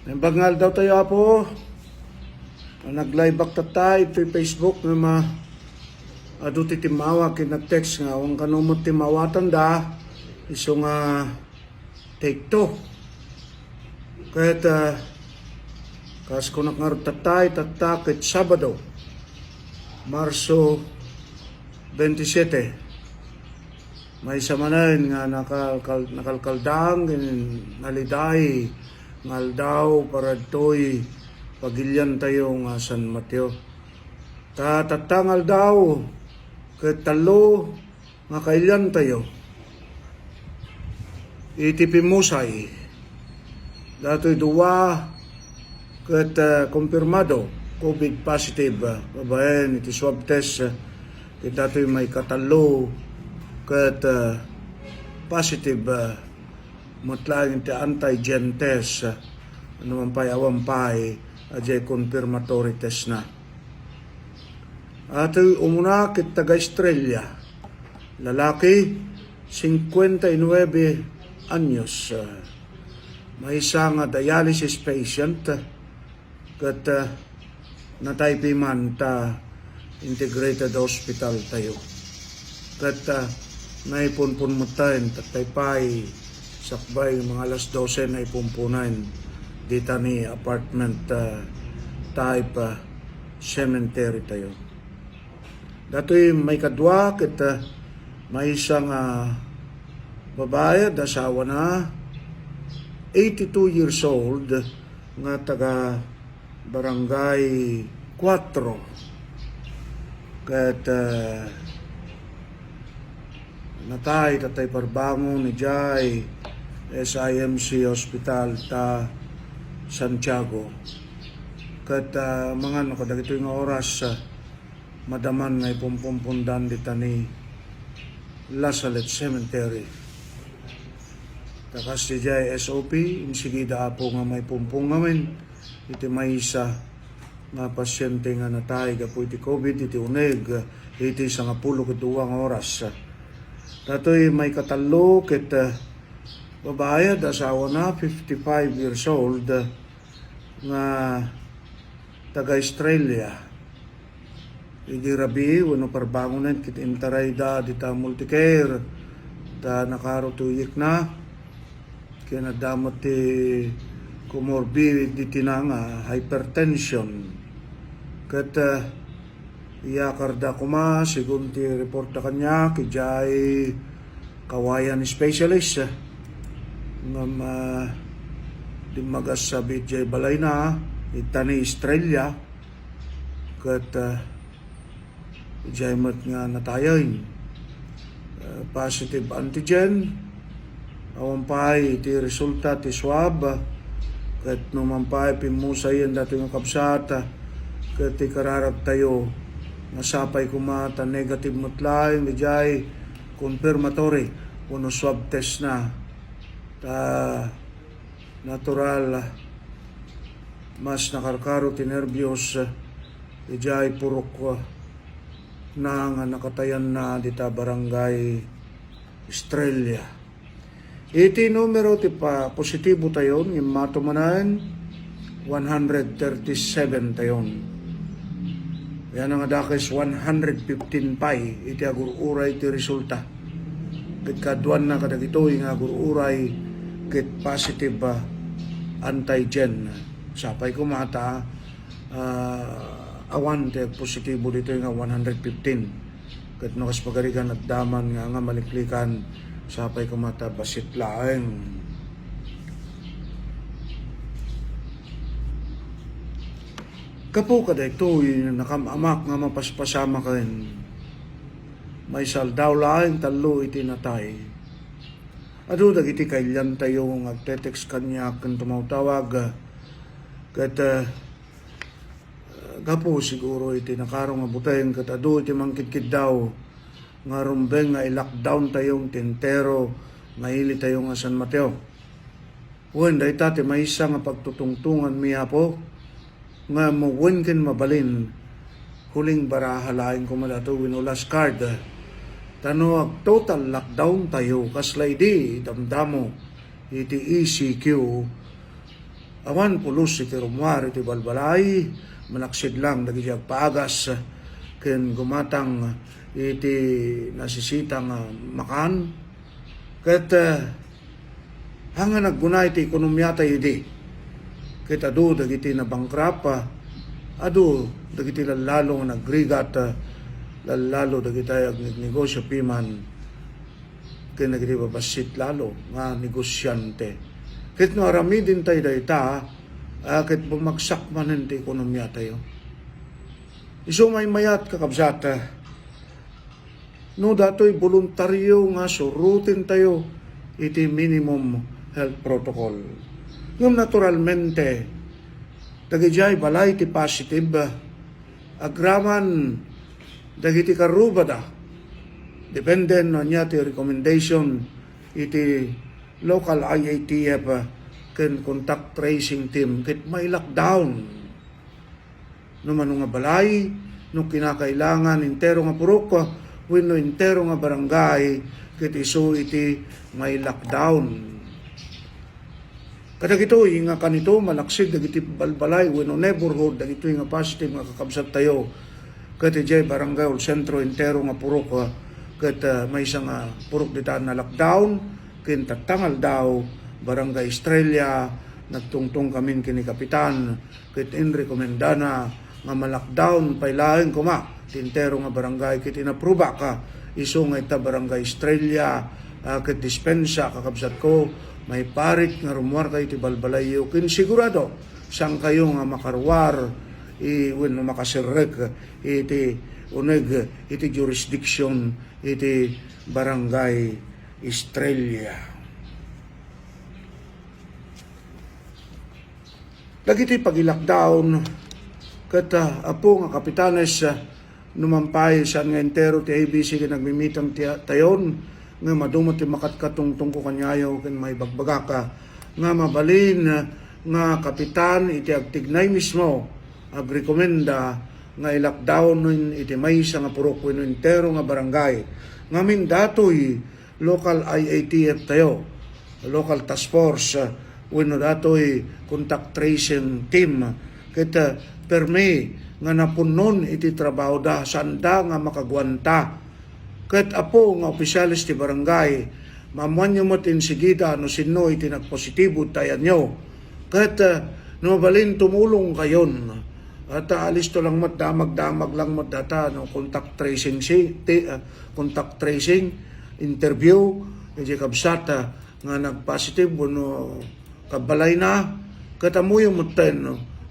Bangal daw tayo po. Nag-live back tatay ito Facebook na aduti timawa kinag-text nga ang kanumot timawatan da iso nga take two. Kahit kas ko nakarot tatay tatakit Sabado Marso 27 may samanan nga nakalkaldang naliday ngal daw para to'y pagilyan tayo nga San Mateo. Tatangal daw katalo nga kailan tayo. Itipimusay. Dato'y duwa kat kumpirmado COVID positive. Babayan iti swab test. Dato'y may katalo kat positive. Matlaing iti antigen test. Ano man pa'y awampay. Ajay confirmatory test na. At umuna kit taga-Estrella. Lalaki, 59 anyos. May isang dialysis patient. Kat nataypi man ta integrated hospital tayo. Kat naipunpun mo tayo. Tataypay sakbay mga alas 12 na ipumpunan. Dita ni apartment type cemetery tayo. Dato'y may kadwa kita may isang babae, asawa na 82 years old nga taga barangay 4 kat natay tatay parbangon ni Jai SIMC Hospital ta Santiago. Kat mga nakadagito yung oras madaman nga ipumpumpundan dita ni La Salette Cemetery. Takas di jay SOP, insigida po nga may pumpung ngamin. Iti may isa nga pasyente nga natay gapo iti COVID, iti uneg, iti sa nga pulo kituwang oras. Dato'y may katalo kit babae, asawa na, 55 years old, nga taga-Australia. Idi rabi, wano parbangunan, kit intaray da, dita multicare, da nakarutuyik na, kaya nadamot ti comorbidity na nga, hypertension. Kat iyakar da kuma, sigun ti report na kanya, kijay kawayan specialist, ngam di magas sa BJ balay na itani Estrella kat ijay mat nga natayon positive antigen awampay iti resulta ti swab kat numampay pimusayan dati nga kapsata kat ikararap tayo nasapay kumata negative matlaing ijay confirmatory uno swab test na natural mas nakarkaro tinervyos ijay purok na nga nakatayan na dita barangay Estrella. Iti numero ti pa positibo tayon yung matumanan 137 tayon. Yan nga dakes 115 pay iti agururay ti resulta. Kadwan na kadagito yung agururay kit positive antigen. Sapay kumata awan te positibo dito nga 115. Kat nakas pagarigan at daman nga maliklikan sapay kumata basit laeng. Kapo kada ito nakamamak nga mapaspasama kain. May saldaw laeng talo iti natay. Ado dagiti kailan tayo agtetext kanya kung tumawtawag kat gapo siguro iti nakarong abutayin kat ado iti mangkitkid daw nga rumbeng nga i-lockdown tayong tintero nga ili tayo nga San Mateo. Wen day tate may isa nga pagtutungtungan miya po nga muwen ken mabalin huling barahalain ko malato winulas card. Tano total lockdown tayo kaslay di damdamo iti ECQ awan pulos iti rumwar iti balbalay manaksid lang dagiti agpaagas ken gumatang iti nasisitang makan ket hanga nagguna iti ekonomiya tayo di ket adu dagiti nabangkrap adu dagiti lalo nga nagrigat lalo dagiti agnegosyo piman ken dagiti babasit lalo nga negosyante ket no arami din tayo dayta ket bumagsak man iti ekonomiya tayo isu may mayat kakabsat no datoy voluntaryo nga surutin tayo iti minimum health protocol. Ngam naturalmente dagiti balay ti positive agraman dagiti karubada depende no niya ti recommendation iti local IATF ken contact tracing team ket may lockdown no manong nga balay no kinakailangan intero nga purok wenno intero nga barangay ket isu iti may lockdown. Kadagito nga kanito malaksid dagiti balbalay wenno neighborhood dagito nga positive nga kakabsat tayo ket ijay barangay ol sentro intero nga purok ket may isa nga purok dita na lockdown ken tatangal daw barangay Estrella nagtungtong kami kini kapitan ket inrekomendana nga ma-lockdown pailaeng kuma tintero nga barangay ket inapruba ka isu nga ita barangay Estrella ket dispensa kakabsat ko may parit nga rumwar kayo iti balbalayo ken sigurado sang kayo nga makarwar wenno makasirrek iti uneg iti jurisdiction iti barangay Estrella. Dagiti pag-lockdown ket apo nga kapitanes numampay sa nga entero ti ABC ken nagmimitang tayon nga madumot ti makatkatungtong ko kanyayo ken may bagbagaka nga mabalin nga kapitan iti agtignay mismo agrekomenda nga i-lockdown iti maysa nga purok wenno entero nga barangay ngamin datoy local IATF tayo local task force wenno datoy contact tracing team ket permi nga napunon iti trabaho da sanda nga makagwanta ket apo nga opisyalis ti barangay mamuanyo mo tinsigida no sino iti nagpositibo tayan nyo ket no mabalin tumulong kayon at alis to lang mat damag lang mat data no contact tracing contact tracing interview iti kabsat nga nagpositive no kabalay na ket amuyo mo ten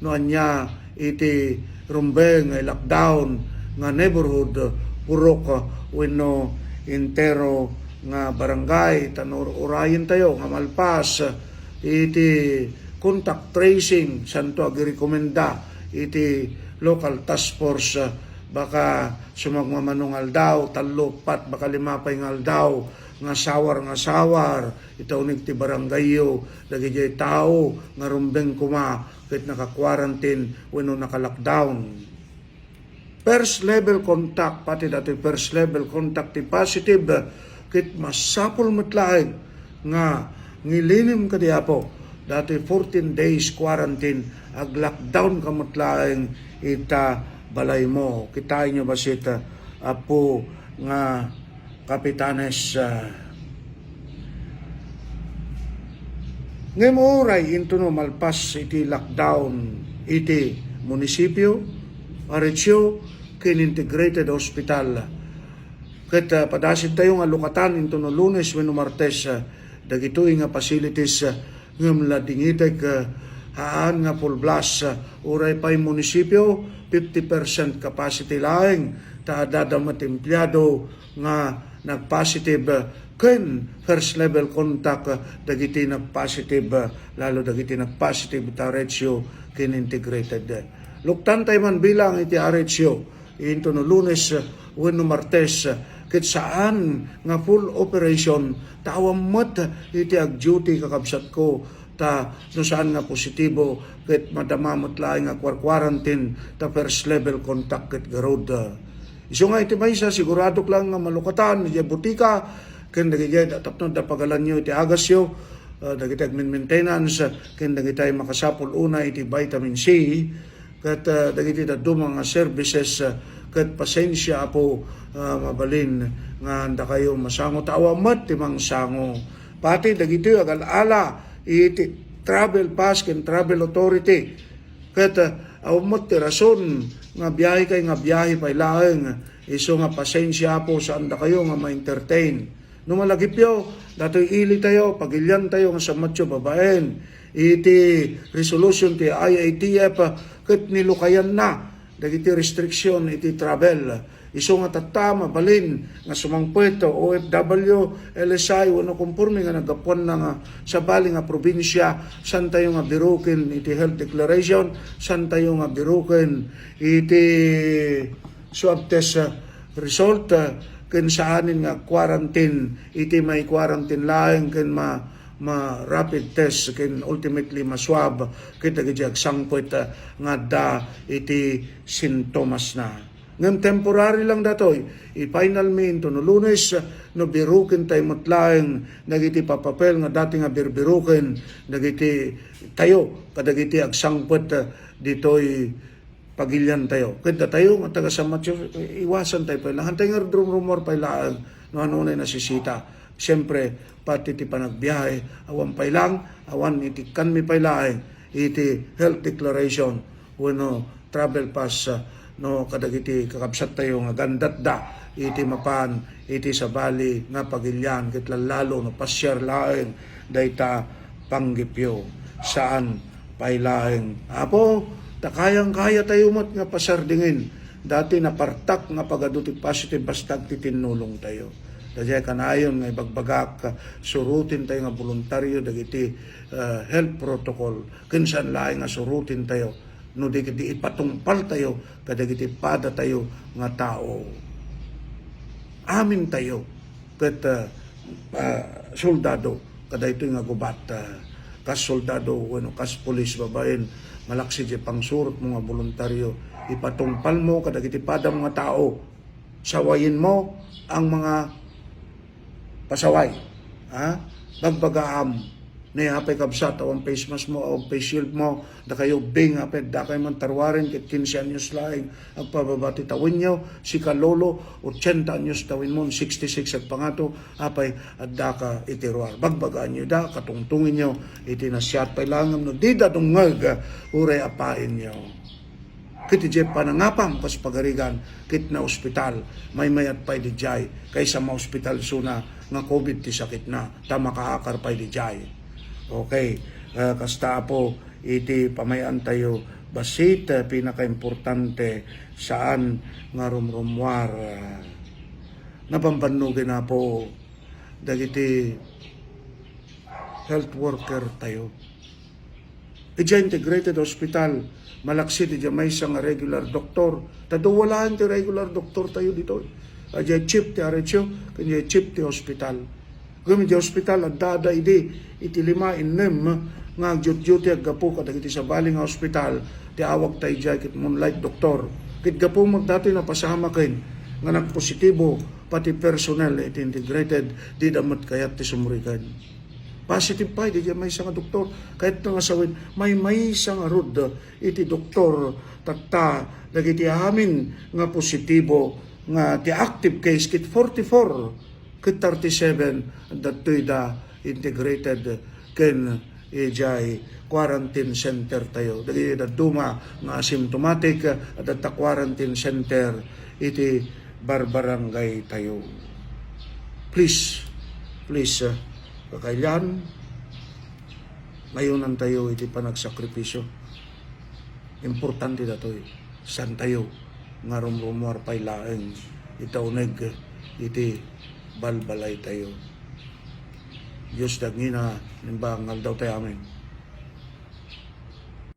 no anya iti rumbeng lockdown nga neighborhood purok wenno intero nga barangay tanor urayin tayo nga malpas iti contact tracing santo agirekomenda iti local task force baka sumagmamanong aldaw tallo pat baka limapay nga aldaw nga sawar itaunig ti barangayyo dagiti tao nga rumbeng kuma ket naka-quarantine wenno naka-lockdown. First level contact pati dati first level contact ti positive ket masapol metlaeng nga ngilinim ka diapo dati 14 days quarantine ag lockdown ka metlaeng ita balay mo kitay nyo basit apo nga kapitanes ngem oray into no malpas iti lockdown iti munisipyo Aretsyo ken integrated hospital ket padasit tayo nga lukatan into no Lunes wenno Martes dagitoy nga facilities ngem ladingitek haan nga full blast uray pay munisipyo 50% capacity laeng ta dadamat empleyado nga nagpositive ken first level contact dagiti nagpositive lalo dagiti nagpositive ta Aretsyo ken integrated luktan tayo man bilang iti Aretsyo into no Lunes wenno Martes ket saan nga full operation tawammat iti ag duty kakabsat ko ta no saan nga positibo ket madamamot laeng nga quarantine ta first level contact ket garod isu nga iti maysa sigurado lang nga malukatan iti butika ken dagiti tapno da pagalan nyo iti agasyo dagiti maintenance ken dagiti makasapol una iti vitamin C ket dagiti daduma nga services ket pasensya po mabalin nga anda kayo masango taawamat timang sango pati dagiti agal-ala iti travel pass ken travel authority ket awmat ti rason nga biyahe kay nga biyahe pay laeng iso nga pasensya po sa anda kayo nga ma-entertain. No malagipyo, datoy ili tayo, pagilyan tayo nga sa matyo babaen. Iti resolution ti IATF ket nilukayan na dagiti restriction iti travel. Iso nga tata mabalin nga sumangpweto OFW, LSI wano kumpurmi nga nagapuan na nga sa bali nga probinsya san tayo nga biruken iti health declaration, san tayo nga biruken iti swab test result ken saanin nga quarantine iti may quarantine laeng ken ma rapid test ken ultimately maswab ket dagiti agsangpet nga da iti sintomas na ngem temporary lang datoy i-final me into no Lunes no biruken tayo mutlaeng dagiti papapel nga dati nga birbiruken dagiti tayo kadagiti agsangpet ditoy pagilyan tayo. Kaya tayo, nga taga sa matyo, iwasan tayo pa lang. Hantay nga rumor pa lang, no ano na nasisita. Siyempre, pati ti panagbiyahe, awan pa lang, awan iti kanmi pa lang, iti health declaration, wano travel pass, no kadagiti kakabsat tayo nga gandat da, iti mapan, iti sa bali, nga pagilyan, kitlalo, no pasyar laeng, dayta panggipyo, saan pa lang. Apo, kayang-kaya tayo mat nga pasardingin. Dati napartak nga pagaduti positive bastag ti tinulong tayo. Dahil kanayon nga ibagbagak surutin tayo nga voluntaryo dagiti health protocol. Kinsan laing nga surutin tayo. No di ipatungpal tayo kadagiti pada tayo nga tao. Amin tayo ket soldado kada ito nga gubat kas soldado wano kas pulis babaen malaksi di pangsurot mo nga voluntaryo ipatungpal mo kadagiti pada mga tao sawayin mo ang mga pasaway bagbagaam ni hapay kabsat awang face mask mo o face shield mo da kayo bing hapay da kayo man tarwarin ket 15 anyos laing ang pababati tawin nyo si kalolo 80 anyos tawin mo 66 at pangato hapay at da ka itirwar bagbagaan nyo da katungtungin nyo iti nasyat pay langam no di da dungag uray apain nyo kiti je panangapam pas pagarigan kit na ospital may mayat pay di jay kaysa ma ospital suna nga COVID ti sakit na tama kaakar pay di jay. Okay, kasta po iti pamayan tayo basit pinakaimportante saan nga rumrumwar napambanugin na po dagiti health worker tayo. Iti integrated hospital malaksi ti may isang regular doktor taduwalaan ti regular doktor tayo dito. Ajay chip ti aretsyo kanya chip ti hospital. Kung di hospital at dada iti 5-6 nga duty ag gapo kadagiti sa baling nga hospital ti awag tayo dyan kit moonlight doktor kit gapo mo dati na pasama kin nga nagpositibo pati personnel iti integrated di damat kayat ti sumurikan positive pa di dyan may isang doktor kahit nga sawin may isang rod iti doktor tatta dagiti amin nga positibo nga ti active case kit 44 ket 37 datoy da integrated ken ijay quarantine center tayo dagiti daduma nga asymptomatic at quarantine center iti barbarangay tayo. Please kakailan ngayon tayo iti panagsakripisyo importante datoy san tayo nga rumrumwar pay laeng itauneg iti balbalay tayo. Diyos dagina nimbangal daw tayo amin.